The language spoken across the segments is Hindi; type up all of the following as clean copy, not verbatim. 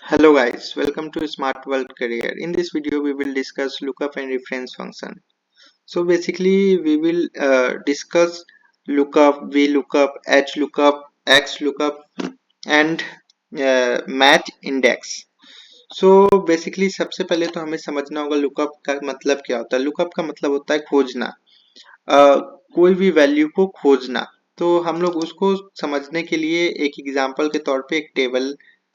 Hello guys, welcome to Smart World Career. In this video, we will discuss lookup and reference function. So basically, we will discuss lookup, VLOOKUP, HLOOKUP, XLOOKUP, and match index. So basically, सबसे पहले तो हमें समझना होगा लुकअप का मतलब क्या होता है. लुकअप का मतलब होता है खोजना, कोई भी वैल्यू को खोजना. तो हम लोग उसको समझने के लिए एक एग्जांपल के तौर पे एक टेबल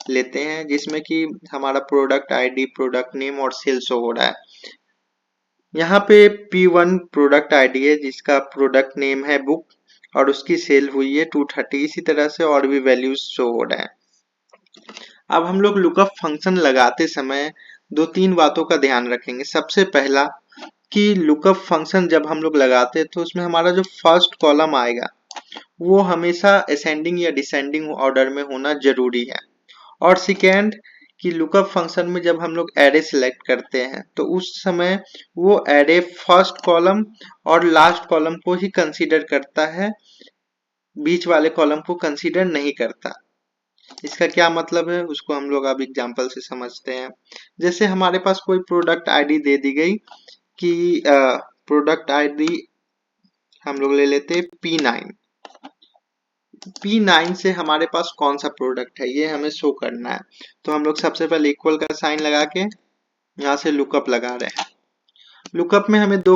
लेते हैं जिसमें कि हमारा प्रोडक्ट आईडी, प्रोडक्ट नेम और सेल शो हो रहा है. यहाँ पे P1 प्रोडक्ट आईडी है जिसका प्रोडक्ट नेम है बुक और उसकी सेल हुई है 230. इसी तरह से और भी वैल्यूज शो हो रहे हैं. अब हम लोग लुकअप फंक्शन लगाते समय दो तीन बातों का ध्यान रखेंगे. सबसे पहला कि लुकअप फंक्शन जब हम लोग लगाते हैं तो उसमें हमारा जो फर्स्ट कॉलम आएगा वो हमेशा असेंडिंग या डिसेंडिंग ऑर्डर में होना जरूरी है. और सेकेंड कि लुकअप फंक्शन में जब हम लोग एरे सिलेक्ट करते हैं तो उस समय वो एरे फर्स्ट कॉलम और लास्ट कॉलम को ही कंसीडर करता है, बीच वाले कॉलम को कंसीडर नहीं करता. इसका क्या मतलब है उसको हम लोग अब एग्जांपल से समझते हैं. जैसे हमारे पास कोई प्रोडक्ट आईडी दे दी गई कि प्रोडक्ट आईडी हम लोग ले लेते हैं P9. P9 से हमारे पास कौन सा प्रोडक्ट है ये हमें शो करना है. तो हम लोग सबसे पहले इक्वल का साइन लगा के यहाँ से लुकअप लगा रहे हैं. लुकअप में हमें दो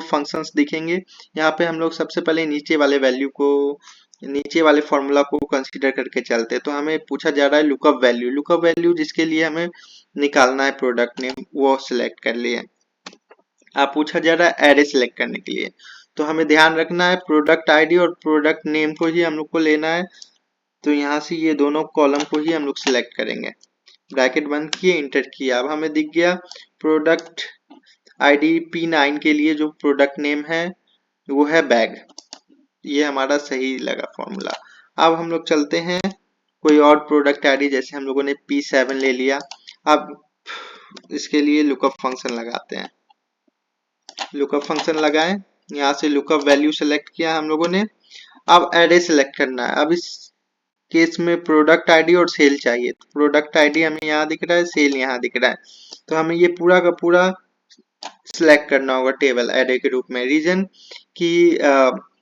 फंक्शंस दिखेंगे. यहाँ पे हम लोग सबसे पहले नीचे वाले फॉर्मूला को कंसीडर करके चलते हैं. तो हमें पूछा जा रहा है लुकअप वैल्यू जिसके लिए हमें निकालना है प्रोडक्ट नेम, वो सिलेक्ट कर लिए. आप पूछा जा रहा है एरे सिलेक्ट करने के लिए, तो हमें ध्यान रखना है प्रोडक्ट आईडी और प्रोडक्ट नेम को ही हम लोग को लेना है. तो यहाँ से ये दोनों कॉलम को ही हम लोग सिलेक्ट करेंगे. ब्रैकेट बंद किए, इंटर किया. अब हमें दिख गया प्रोडक्ट आईडी P9 के लिए जो प्रोडक्ट नेम है वो है बैग. ये हमारा सही लगा फॉर्मूला. अब हम लोग चलते हैं कोई और प्रोडक्ट आईडी, जैसे हम लोगों ने P7 ले लिया. अब इसके लिए लुकअप फंक्शन लगाते हैं. लुकअप फंक्शन लगाएं, यहाँ से लुकअप वैल्यू सेलेक्ट किया हम लोगों ने. अब एरे सेलेक्ट करना है. अब इस केस में प्रोडक्ट आईडी और सेल चाहिए. तो प्रोडक्ट आईडी हमें यहाँ दिख रहा है, सेल यहाँ दिख रहा है. तो हमें ये पूरा का पूरा सिलेक्ट करना होगा टेबल एरे के रूप में. रीजन कि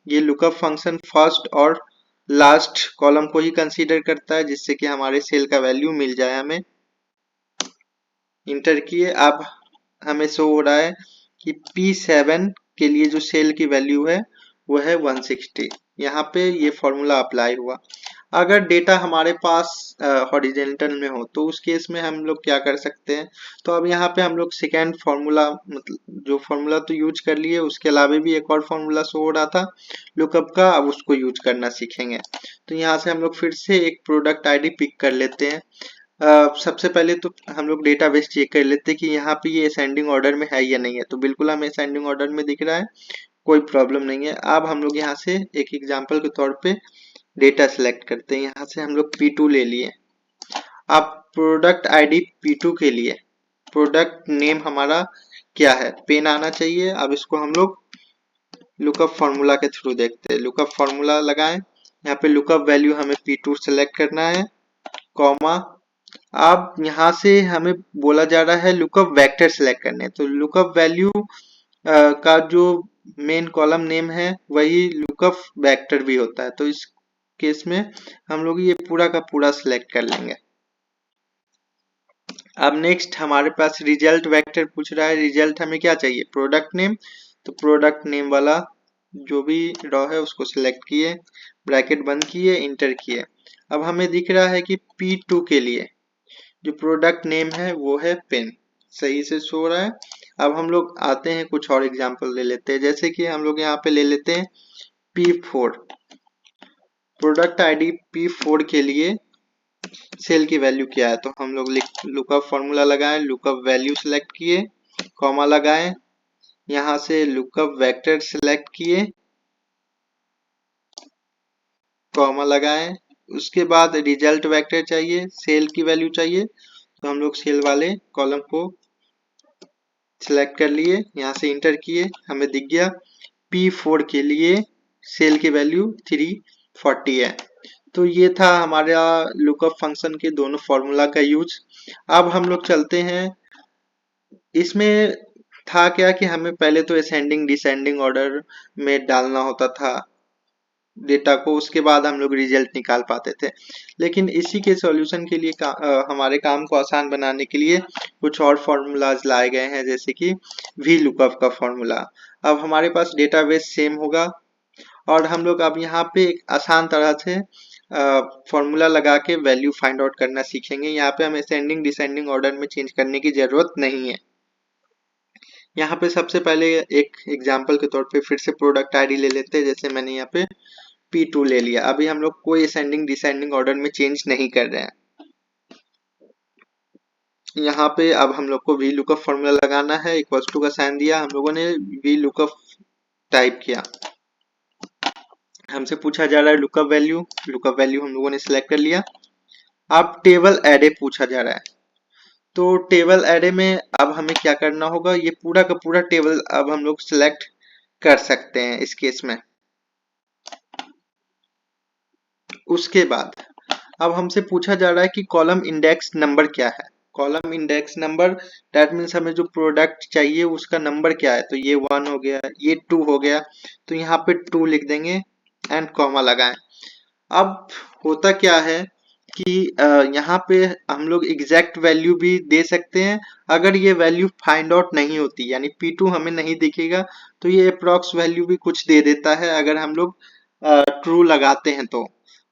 ये लुकअप फंक्शन फर्स्ट और लास्ट कॉलम को ही कंसीडर करता है जिससे कि हमारे सेल का वैल्यू मिल जाए हमें. इंटर किए. अब हमें शो हो रहा है कि P7 के लिए जो सेल की वैल्यू है वो है 160. यहाँ पे ये फॉर्मूला अप्लाई हुआ. अगर डेटा हमारे पास हॉरिजेंटल में हो तो उस केस में हम लोग क्या कर सकते हैं. तो अब यहाँ पे हम लोग सेकेंड फॉर्मूला, मतलब जो फॉर्मूला तो यूज कर लिए उसके अलावा भी एक और फॉर्मूला शो हो रहा था लुकअप का, अब उसको यूज करना सीखेंगे. तो यहाँ से हम लोग फिर से एक प्रोडक्ट आईडी पिक कर लेते हैं. सबसे पहले तो हम लोग डेटाबेस चेक कर लेते हैं कि यहाँ पे ये असेंडिंग ऑर्डर में है या नहीं है. तो बिल्कुल हमें असेंडिंग ऑर्डर में दिख रहा है, कोई प्रॉब्लम नहीं है. अब हम लोग यहाँ से एक एग्जांपल के तौर पे डेटा सेलेक्ट करते हैं. यहाँ से हम लोग P2 ले लिए. अब प्रोडक्ट आईडी P2 के लिए प्रोडक्ट नेम हमारा क्या है, पेन आना चाहिए. अब इसको हम लोग लुकअप फॉर्मूला के थ्रू देखते हैं. लुकअप फॉर्मूला लगाएं. यहाँ पे लुकअप वैल्यू हमें P2 सेलेक्ट करना है, कॉमा. अब यहाँ से हमें बोला जा रहा है लुकअप वेक्टर सेलेक्ट करने. तो लुकअप वैल्यू का जो मेन कॉलम नेम है वही लुकअप वेक्टर भी होता है. तो इस केस में हम लोग ये पूरा का पूरा सिलेक्ट कर लेंगे. अब नेक्स्ट हमारे पास रिजल्ट वेक्टर पूछ रहा है. रिजल्ट हमें क्या चाहिए, प्रोडक्ट नेम. तो प्रोडक्ट नेम वाला जो भी रॉ है उसको सिलेक्ट किए, ब्रैकेट बंद किए, इंटर किए. अब हमें दिख रहा है कि P2 के लिए जो प्रोडक्ट नेम है वो है पेन, सही से शो हो रहा है. अब हम लोग आते हैं कुछ और एग्जांपल ले लेते हैं. जैसे कि हम लोग यहाँ पे ले लेते हैं P4. प्रोडक्ट आईडी P4 के लिए सेल की वैल्यू क्या है. तो हम लोग लुकअप फॉर्मूला लगाएं, लुकअप वैल्यू सिलेक्ट किए, कॉमा लगाएं. यहाँ से लुकअप वेक्टर सिलेक्ट किए, कॉमा लगाएं. उसके बाद रिजल्ट वेक्टर चाहिए, सेल की वैल्यू चाहिए. तो हम लोग सेल वाले कॉलम को सिलेक्ट कर लिए, यहाँ से इंटर किए. हमें दिख गया P4 के लिए सेल की वैल्यू 340 है. तो ये था हमारा लुकअप फंक्शन के दोनों फॉर्मूला का यूज। अब हम लोग चलते हैं, इसमें था क्या कि हमें पहले तो असेंडिंग डिसेंडिंग ऑर्डर में डालना होता था डेटा को, उसके बाद हम लोग रिजल्ट निकाल पाते थे। लेकिन इसी के सॉल्यूशन के लिए हमारे काम को आसान बनाने के लिए कुछ और फॉर्मूलाज लाए गए हैं, जैसे कि वी लुकअप का फॉर्मूला। अब हमारे पास डेटाबेस सेम होगा और हम लोग अब यहाँ पे एक आसान तरह से फॉर्मूला लगा के वैल्यू फाइंड आउट करना सीखेंगे। यहाँ पे हमें असेंडिंग डिसेंडिंग ऑर्डर में चेंज करने की जरूरत नहीं है। यहाँ पे सबसे पहले एक एग्जांपल के तौर पे फिर से प्रोडक्ट आईडी ले लेते हैं। जैसे मैंने यहाँ पे P2 ले लिया। अभी हम लोग कोई असेंडिंग डिसेंडिंग ऑर्डर में चेंज नहीं कर रहे हैं। यहाँ पे अब हम लोग को वी लुकअप फॉर्मूला लगाना है, इक्वल्स टू का साइन दिया, हम लोगों ने वी लुकअप टाइप किया। हमसे पूछा जा रहा है लुकअप वैल्यू हम लोगों ने सिलेक्ट कर लिया। अब टेबल एरे पूछा जा रहा है, तो टेबल एरे में अब हमें क्या करना होगा, ये पूरा का पूरा टेबल अब हम लोग सिलेक्ट कर सकते हैं इस केस में। उसके बाद अब हमसे पूछा जा रहा है कि कॉलम इंडेक्स नंबर क्या है। Column index number that means हमें जो प्रोडक्ट चाहिए उसका नंबर क्या है। तो ये 1 हो गया, ये 2 हो गया, तो यहाँ पे 2 लिख देंगे एंड कॉमा लगाएं। अब होता क्या है कि यहाँ पे हम लोग एग्जैक्ट वैल्यू भी दे सकते हैं। अगर ये वैल्यू फाइंड आउट नहीं होती, यानी P2 हमें नहीं दिखेगा, तो ये अप्रॉक्स वैल्यू भी कुछ दे देता है अगर हम लोग ट्रू लगाते हैं।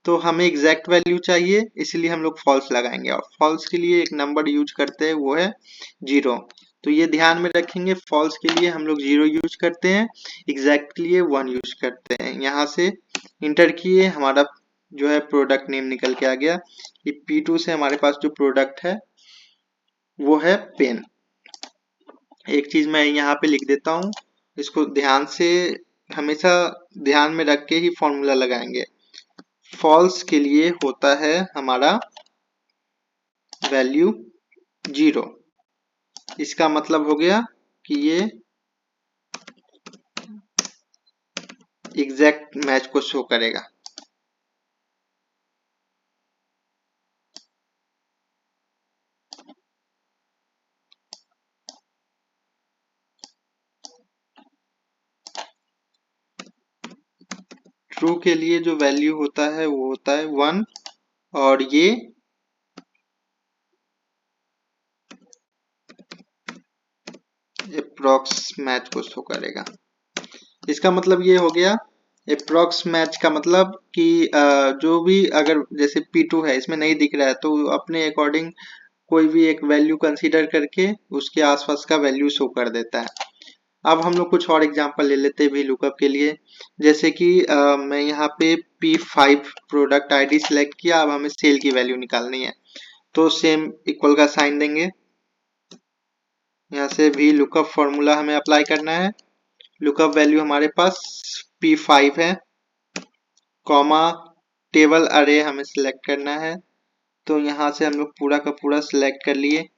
तो हमें एग्जैक्ट वैल्यू चाहिए, इसलिए हम लोग फॉल्स लगाएंगे। और फॉल्स के लिए एक नंबर यूज करते हैं, वो है 0। तो ये ध्यान में रखेंगे, फॉल्स के लिए हम लोग 0 यूज करते हैं, एग्जैक्ट के लिए 1 यूज करते हैं। यहाँ से इंटर किए, हमारा जो है प्रोडक्ट नेम निकल के आ गया कि P2 से हमारे पास जो प्रोडक्ट है वो है पेन। एक चीज मैं यहाँ पे लिख देता हूँ, इसको ध्यान से हमेशा ध्यान में रख के ही फॉर्मूला लगाएंगे। फॉल्स के लिए होता है हमारा वैल्यू 0। इसका मतलब हो गया कि ये एग्जैक्ट मैच को शो करेगा। ट्रू के लिए जो वैल्यू होता है वो होता है 1, और ये अप्रॉक्स मैच को शो करेगा। इसका मतलब ये हो गया, अप्रॉक्स मैच का मतलब कि जो भी अगर जैसे P2 है इसमें नहीं दिख रहा है, तो अपने अकॉर्डिंग कोई भी एक वैल्यू कंसीडर करके उसके आसपास का वैल्यू शो कर देता है। अब हम लोग कुछ और एग्जांपल ले लेते हैं भी लुकअप के लिए। जैसे कि मैं यहाँ पे P5 प्रोडक्ट आईडी सिलेक्ट किया। अब हमें सेल की वैल्यू निकालनी है, तो सेम इक्वल का साइन देंगे। यहाँ से भी लुकअप फॉर्मूला हमें अप्लाई करना है। लुकअप वैल्यू हमारे पास P5 है, कॉमा टेबल अरे हमें सिलेक्ट करना है। तो यहाँ से हम लोग पूरा का पूरा सिलेक्ट कर लिए।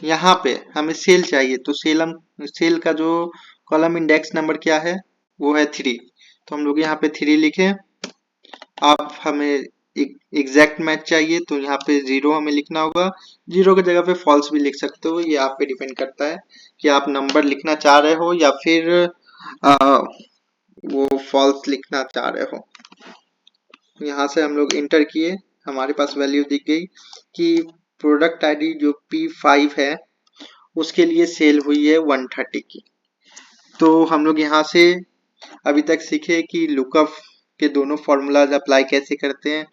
यहाँ पे हमें सेल चाहिए, तो सेल का जो कॉलम इंडेक्स नंबर क्या है, वो है 3। तो हम लोग यहाँ पे 3 लिखे। अब हमें एग्जैक्ट मैच चाहिए, तो यहाँ पे 0 हमें लिखना होगा। 0 की जगह पे फॉल्स भी लिख सकते हो, ये आप पे डिपेंड करता है कि आप नंबर लिखना चाह रहे हो या फिर वो फॉल्स लिखना चाह रहे हो। यहाँ से हम लोग इंटर किए, हमारे पास वैल्यू दिख गई कि प्रोडक्ट आईडी जो P5 है उसके लिए सेल हुई है 130 की। तो हम लोग यहाँ से अभी तक सीखे कि लुकअप के दोनों फॉर्मूलाज अप्लाई कैसे करते हैं।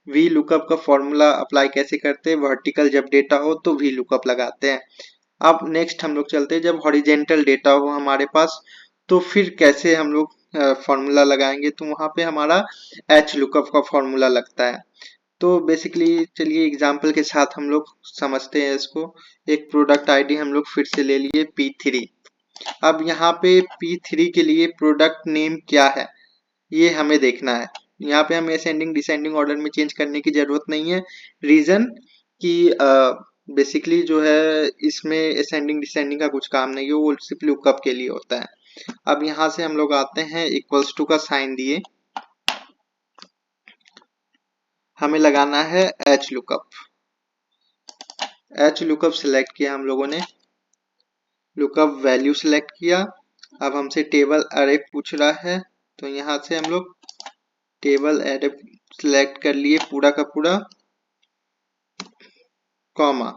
वी लुकअप का फॉर्मूला अप्लाई कैसे करते हैं, वर्टिकल जब डेटा हो तो वी लुकअप लगाते हैं। अब नेक्स्ट हम लोग चलते हैं, जब हॉरिजेंटल डेटा हो हमारे पास तो फिर कैसे हम लोग फॉर्मूला लगाएंगे। तो वहां पे हमारा एच लुकअप का फॉर्मूला लगता है। तो बेसिकली चलिए एग्जांपल के साथ हम लोग समझते हैं इसको। एक प्रोडक्ट आईडी हम लोग फिर से ले लिए P3। अब यहाँ पे P3 के लिए प्रोडक्ट नेम क्या है ये हमें देखना है। यहाँ पे हमें असेंडिंग डिसेंडिंग ऑर्डर में चेंज करने की जरूरत नहीं है। रीजन कि बेसिकली जो है इसमें असेंडिंग डिसेंडिंग का कुछ काम नहीं है, वो सिर्फ लुकअप के लिए होता है। अब यहाँ से हम लोग आते हैं, इक्वल्स टू का साइन दिए, हमें लगाना है H lookup. H lookup select किया हम लोगों ने, लुकअप वैल्यू सिलेक्ट किया। अब हमसे टेबल अरे पूछ रहा है, तो यहाँ से हम लोग टेबल अरे सिलेक्ट कर लिए पूरा का पूरा, कॉमा।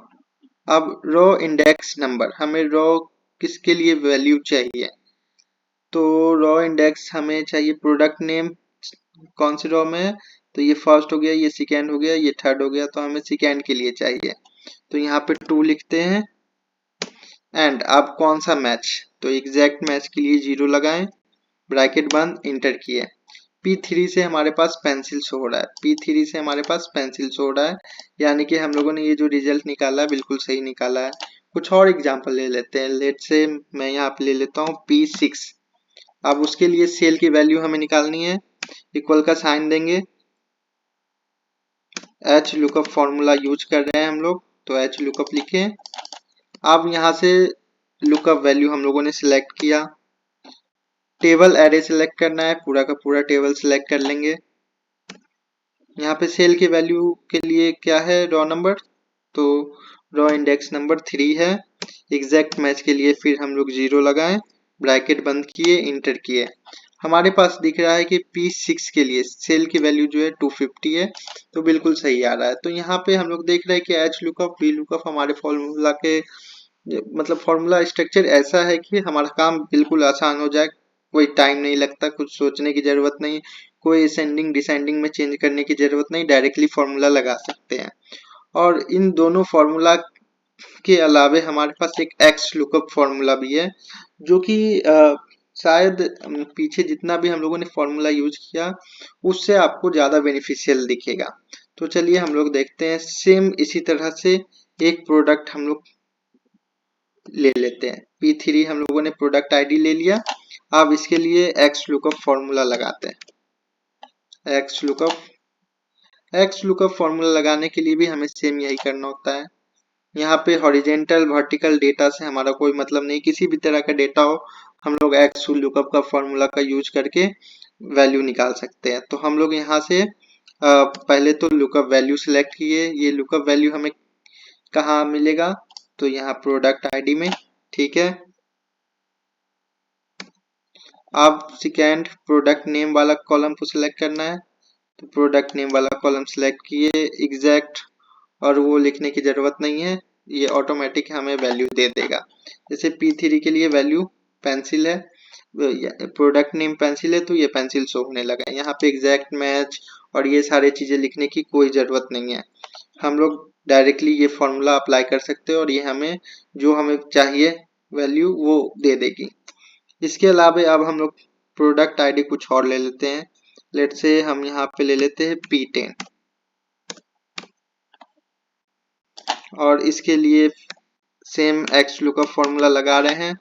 अब रो इंडेक्स नंबर, हमें रो किसके लिए वैल्यू चाहिए, तो रो इंडेक्स हमें चाहिए प्रोडक्ट नेम कौन सी रो में है, तो ये फर्स्ट हो गया, ये सेकेंड हो गया, ये थर्ड हो गया, तो हमें सेकेंड के लिए चाहिए, तो यहाँ पे 2 लिखते हैं। एंड अब कौन सा मैच, तो एग्जैक्ट मैच के लिए 0 लगाएं, ब्रैकेट बंद, इंटर किए। P3 से हमारे पास पेंसिल शो हो रहा है, P3 से हमारे पास पेंसिल शो हो रहा है, यानी कि हम लोगों ने ये जो रिजल्ट निकाला है बिल्कुल सही निकाला है। कुछ और एग्जांपल ले लेते हैं, लेट से मैं यहाँ पे ले लेता हूँ P6। अब उसके लिए सेल की वैल्यू हमें निकालनी है, इक्वल का साइन देंगे, एच लुकअप फॉर्मूला यूज कर रहे हैं हम लोग, तो एच लुकअप लिखे। अब यहाँ से लुकअप वैल्यू हम लोगों ने सिलेक्ट किया, टेबल एरे सिलेक्ट करना है, पूरा का पूरा टेबल सिलेक्ट कर लेंगे। यहाँ पे सेल के वैल्यू के लिए क्या है, रॉ नंबर, तो रॉ इंडेक्स नंबर 3 है। एग्जैक्ट मैच के लिए फिर हम लोग 0 लगाएं, ब्रैकेट बंद किए, इंटर किए। हमारे पास दिख रहा है कि P6 के लिए सेल की वैल्यू जो है 250 है, तो बिल्कुल सही आ रहा है। तो यहाँ पे हम लोग देख रहे हैं कि एच लुकअप वी लुकअप हमारे फॉर्मूला के मतलब फॉर्मूला स्ट्रक्चर ऐसा है कि हमारा काम बिल्कुल आसान हो जाए, कोई टाइम नहीं लगता, कुछ सोचने की जरूरत नहीं, कोई असेंडिंग डिसेंडिंग में चेंज करने की जरूरत नहीं, डायरेक्टली फॉर्मूला लगा सकते हैं। और इन दोनों फॉर्मूला के अलावे हमारे पास एक एक्स लुकअप फॉर्मूला भी है, जो कि शायद पीछे जितना भी हम लोगों ने फॉर्मूला यूज किया उससे आपको ज्यादा बेनिफिशियल दिखेगा। तो चलिए हम लोग देखते हैं, सेम इसी तरह से एक प्रोडक्ट हम लोग ले लेते हैं। P3 हम लोगों ने प्रोडक्ट आईडी ले लिया। अब इसके लिए एक्स लुकअप फॉर्मूला लगाते हैं। एक्स लुकअप फॉर्मूला लगाने के लिए भी हमें सेम यही करना होता है। यहाँ पे हॉरिजेंटल वर्टिकल डेटा से हमारा कोई मतलब नहीं, किसी भी तरह का डेटा हो हम लोग एक्स लुकअप का फॉर्मूला का यूज करके वैल्यू निकाल सकते हैं। तो हम लोग यहाँ से पहले तो लुकअप वैल्यू सिलेक्ट किए, ये लुकअप वैल्यू हमें कहाँ मिलेगा, तो यहाँ प्रोडक्ट आईडी में, ठीक है। अब सेकेंड प्रोडक्ट नेम वाला कॉलम को सिलेक्ट करना है, तो प्रोडक्ट नेम वाला कॉलम सिलेक्ट किए, एग्जैक्ट और वो लिखने की जरूरत नहीं है, ये ऑटोमेटिक हमें वैल्यू दे देगा। जैसे P3 के लिए वैल्यू पेंसिल है, प्रोडक्ट नेम पेंसिल है, तो ये पेंसिल शो होने लगा। यहाँ पे एग्जैक्ट मैच और ये सारी चीजें लिखने की कोई जरूरत नहीं है, हम लोग डायरेक्टली ये फॉर्मूला अप्लाई कर सकते हैं और ये हमें जो हमें चाहिए वैल्यू वो दे देगी। इसके अलावा अब हम लोग प्रोडक्ट आईडी कुछ और ले लेते हैं, लेट से हम यहाँ पे ले लेते हैं P10 और इसके लिए सेम एक्स लुकअप फॉर्मूला लगा रहे हैं।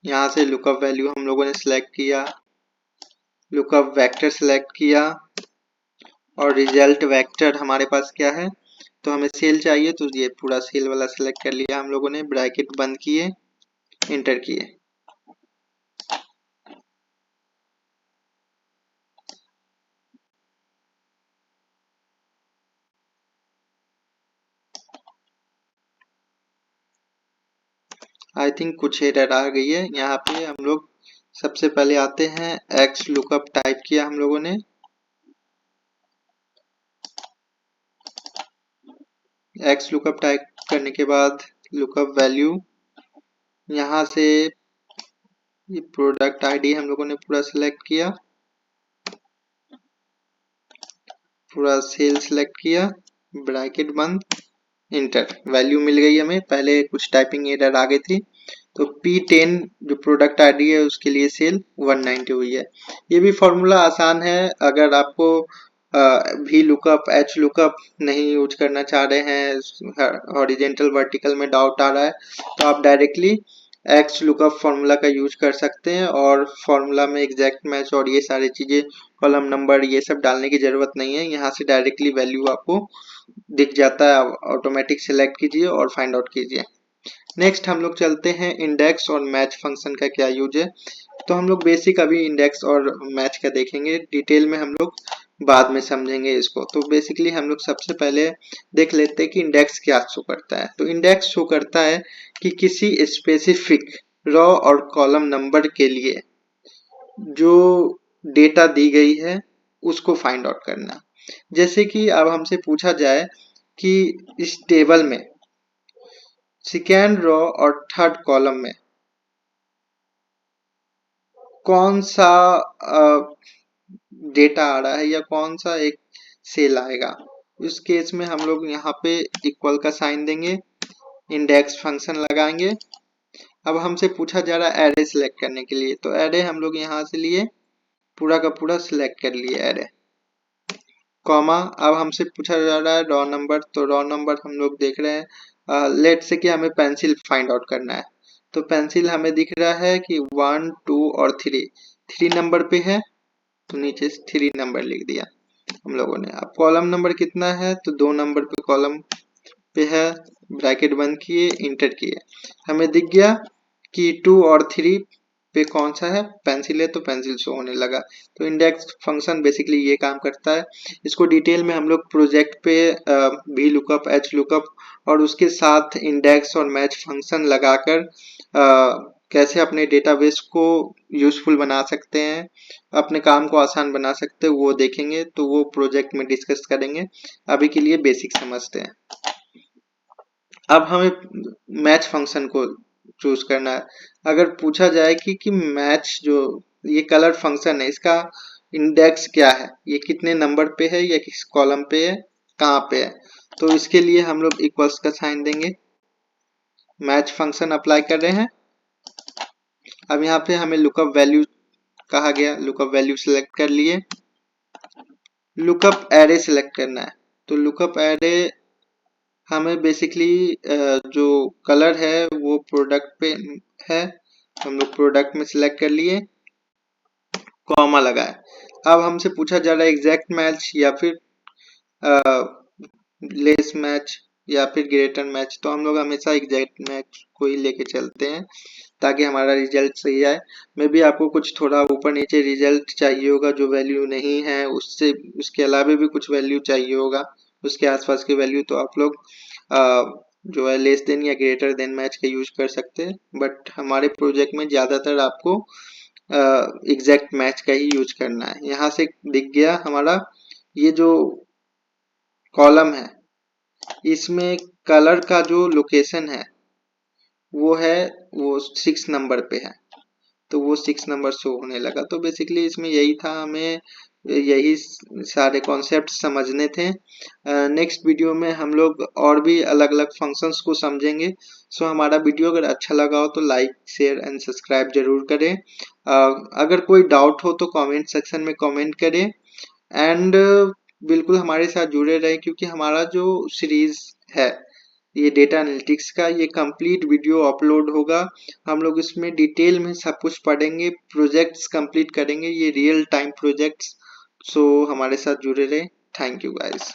यहाँ से लुकअप वैल्यू हम लोगों ने सिलेक्ट किया, लुकअप वेक्टर सिलेक्ट किया और रिजल्ट वेक्टर हमारे पास क्या है, तो हमें सेल चाहिए, तो ये पूरा सेल वाला सिलेक्ट कर लिया हम लोगों ने, ब्रैकेट बंद किए, इंटर किए। आई थिंक कुछ एरर आ गई है यहाँ पे। हम लोग सबसे पहले आते हैं, एक्स लुकअप टाइप किया हम लोगों ने, एक्स लुकअप टाइप करने के बाद लुकअप वैल्यू, यहाँ से ये प्रोडक्ट आईडी हम लोगों ने पूरा सिलेक्ट किया, पूरा सेल सिलेक्ट किया, ब्रैकेट बंद, इंटर। वैल्यू मिल गई हमें, पहले कुछ टाइपिंग एरर आ गई थी। तो P10 जो प्रोडक्ट आईडी है उसके लिए सेल 190 हुई है। ये भी फॉर्मूला आसान है, अगर आपको वी लुकअप एच लुकअप नहीं यूज करना चाह रहे हैं, हॉरिजेंटल वर्टिकल में डाउट आ रहा है, तो आप डायरेक्टली एक्स लुकअप फॉर्मूला का यूज कर सकते हैं और फॉर्मूला में एग्जैक्ट मैच और ये सारी चीजें, कॉलम नंबर, ये सब डालने की जरूरत नहीं है। यहाँ से डायरेक्टली वैल्यू आपको दिख जाता है, ऑटोमेटिक सिलेक्ट कीजिए और फाइंड आउट कीजिए। नेक्स्ट हम लोग चलते हैं इंडेक्स और मैच फंक्शन का क्या यूज है। तो हम लोग बेसिक अभी इंडेक्स और मैच का देखेंगे, डिटेल में हम लोग बाद में समझेंगे इसको। तो बेसिकली हम लोग सबसे पहले देख लेते हैं कि इंडेक्स क्या शो करता है। तो इंडेक्स शो करता है कि किसी स्पेसिफिक रॉ और कॉलम नंबर के लिए जो डेटा दी गई है उसको फाइंड आउट करना। जैसे कि अब हमसे पूछा जाए कि इस टेबल में सेकेंड रॉ और थर्ड कॉलम में कौन सा डेटा आ रहा है या कौन सा एक सेल आएगा। उस केस में हम लोग यहाँ पे इक्वल का साइन देंगे, इंडेक्स फंक्शन लगाएंगे। अब हमसे पूछा जा रहा है एरे सिलेक्ट करने के लिए, तो एरे हम लोग यहाँ से लिए, पूरा का पूरा सिलेक्ट कर लिए एरे, कॉमा। अब हमसे पूछा जा रहा है रॉ नंबर, तो रॉ नंबर हम लोग देख रहे हैं लेट से कि हमें पेंसिल फाइंड आउट करना है। तो पेंसिल हमें दिख रहा है कि 1 2 और 3 नंबर पे है, तो नीचे 3 नंबर लिख दिया हम लोगों ने। अब कॉलम नंबर कितना है, तो 2 नंबर पे कॉलम पे है, ब्रैकेट बंद किए, इंटर किए, हमें दिख गया कि 2 और 3 पे कौन सा है, पेंसिल है, तो पेंसिल शो होने लगा। तो इंडेक्स फंक्शन बेसिकली ये काम करता है। इसको डिटेल में हम लोग प्रोजेक्ट पे वी लुकअप, एच लुकअप और उसके साथ इंडेक्स और मैच फंक्शन लगाकर कैसे अपने डेटाबेस को यूजफुल बना सकते हैं, अपने काम को आसान बना सकते हैं, वो देखेंगे। तो वो प्रोजेक्ट में डिस्कस करेंगे, अभी के लिए बेसिक समझते हैं। अब हमें मैच फंक्शन को चूज करना है। अगर पूछा जाए कि मैच जो ये कलर फंक्शन है इसका इंडेक्स क्या है, ये कितने नंबर पे है या किस कॉलम पे है, कहाँ पे है, तो इसके लिए हम लोग इक्वल्स का साइन देंगे, मैच फंक्शन अप्लाई कर रहे हैं। अब यहाँ पे हमें लुकअप वैल्यू कहा गया, लुकअप वैल्यू सिलेक्ट कर लिए, लुकअप एरे सिलेक्ट करना है। तो लुकअप एरे हमें बेसिकली जो कलर है वो प्रोडक्ट पे है, हम लोग प्रोडक्ट में सिलेक्ट कर लिए, कॉमा लगाए। अब हमसे पूछा जा रहा है एग्जैक्ट मैच या फिर लेस मैच या फिर ग्रेटर मैच, तो हम लोग हमेशा एग्जैक्ट मैच को ही लेके चलते हैं ताकि हमारा रिजल्ट सही आए। मे भी आपको कुछ थोड़ा ऊपर नीचे रिजल्ट चाहिए होगा, जो वैल्यू नहीं है उससे उसके अलावा भी कुछ वैल्यू चाहिए होगा, उसके आसपास की वैल्यू, तो आप लोग जो है लेस देन या ग्रेटर देन मैच का यूज कर सकते हैं। बट हमारे प्रोजेक्ट में ज्यादातर आपको एग्जैक्ट मैच का ही यूज करना है। यहाँ से दिख गया हमारा ये जो कॉलम है, इसमें कलर का जो लोकेशन है वो 6 नंबर पे है, तो वो 6 नंबर शो होने लगा। तो बेसिकली इसमें यही था, हमें यही सारे कॉन्सेप्ट समझने थे। नेक्स्ट वीडियो में हम लोग और भी अलग अलग फंक्शंस को समझेंगे। सो हमारा वीडियो अगर अच्छा लगा हो तो लाइक शेयर एंड सब्सक्राइब जरूर करें। अगर कोई डाउट हो तो कमेंट सेक्शन में कमेंट करें एंड बिल्कुल हमारे साथ जुड़े रहें, क्योंकि हमारा जो सीरीज है ये डेटा एनालिटिक्स का, ये कंप्लीट वीडियो अपलोड होगा। हम लोग इसमें डिटेल में सब कुछ पढ़ेंगे, प्रोजेक्ट्स कंप्लीट करेंगे, ये रियल टाइम प्रोजेक्ट्स। सो हमारे साथ जुड़े रहें। Thank you guys.